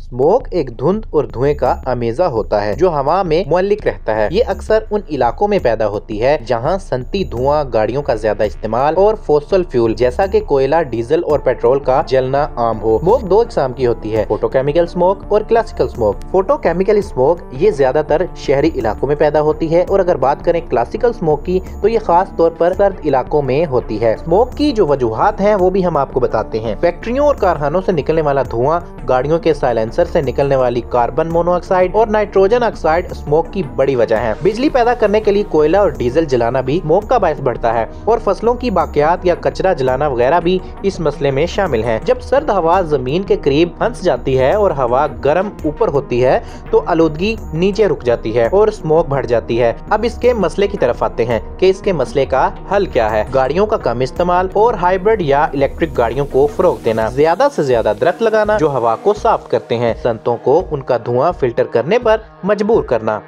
Smoke एक धुंध और धुएं का अमेजा होता है जो हवा में मुअल्लिक रहता है। ये अक्सर उन इलाकों में पैदा होती है जहाँ सनती धुआं, गाड़ियों का ज्यादा इस्तेमाल और फोसिल फ्यूल जैसा कि कोयला, डीजल और पेट्रोल का जलना आम हो। स्मोक दो किस्म की होती है, फोटोकेमिकल स्मोक और क्लासिकल स्मोक। फोटोकेमिकल स्मोक ये ज्यादातर शहरी इलाकों में पैदा होती है और अगर बात करें क्लासिकल स्मोक की तो ये खास तौर पर सर्द इलाकों में होती है। स्मोक की जो वजूहात हैं वो भी हम आपको बताते हैं। फैक्ट्रियों और कारखानों से निकलने वाला धुआं, गाड़ियों के साइलेंसर से निकलने वाली कार्बन मोनोऑक्साइड और नाइट्रोजन ऑक्साइड स्मोक की बड़ी वजह है। बिजली पैदा करने के लिए कोयला और डीजल जलाना भी स्मोक का बायस बढ़ता है और फसलों की बाकियात या कचरा जलाना वगैरह भी इस मसले में शामिल है। जब सर्द हवा जमीन के करीब फंस जाती है और हवा गर्म ऊपर होती है तो आलूदगी नीचे रुक जाती है और स्मोक बढ़ जाती है। अब इसके मसले की तरफ आते हैं कि इसके मसले का हल क्या है। गाड़ियों का कम इस्तेमाल और हाइब्रिड या इलेक्ट्रिक गाड़ियों को फरोग देना, ज्यादा से ज्यादा दरख्त लगाना जो हवा को साफ करते हैं, संतों को उनका धुआं फिल्टर करने पर मजबूर करना।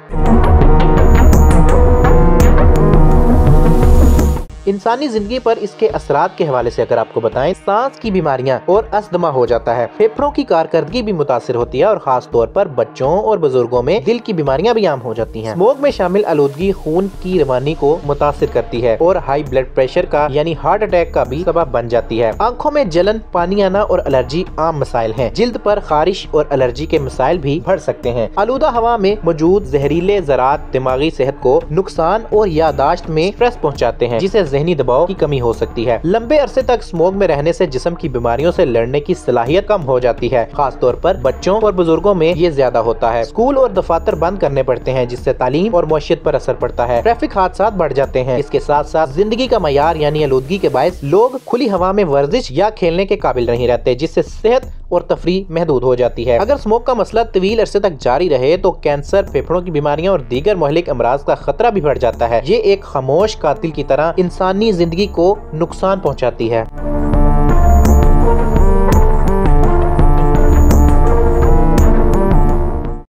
इंसानी जिंदगी पर इसके असरात के हवाले से अगर आपको बताएं, सांस की बीमारियां और अस्थमा हो जाता है, फेफड़ों की कारकर्दगी भी मुतासिर होती है और खास तौर पर बच्चों और बुजुर्गों में दिल की बीमारियां भी आम हो जाती हैं। स्मोक में शामिल आलूदगी खून की रवानी को मुतासिर करती है और हाई ब्लड प्रेशर का यानी हार्ट अटैक का भी सबब बन जाती है। आंखों में जलन, पानी आना और एलर्जी आम मसाइल हैं। जिल्द पर खारिश और एलर्जी के मसाइल भी बढ़ सकते हैं। आलूदा हवा में मौजूद जहरीले ज़रात दिमागी सेहत को नुकसान और यादाश्त में स्ट्रेस पहुँचाते हैं, जिसे ज़हनी दबाव की कमी हो सकती है। लंबे अरसे तक स्मोक में रहने से जिस्म की बीमारियों से लड़ने की सलाहियत कम हो जाती है। खास तौर पर बच्चों और बुजुर्गों में ये ज्यादा होता है। स्कूल और दफातर बंद करने पड़ते हैं जिससे तालीम और मौशियत पर असर पड़ता है। ट्रैफिक हादसात बढ़ जाते हैं। इसके साथ साथ जिंदगी का मयार यानी आलूदगी के बायस लोग खुली हवा में वर्जिश या खेलने के काबिल नहीं रहते, जिससे सेहत और तफरी महदूद हो जाती है। अगर स्मोक का मसला तवील अरसे तक जारी रहे तो कैंसर, फेफड़ों की बीमारियां और दीगर मुहलिक अमराज का खतरा भी बढ़ जाता है। ये एक खामोश कातिल की तरह इंसानी जिंदगी को नुकसान पहुंचाती है।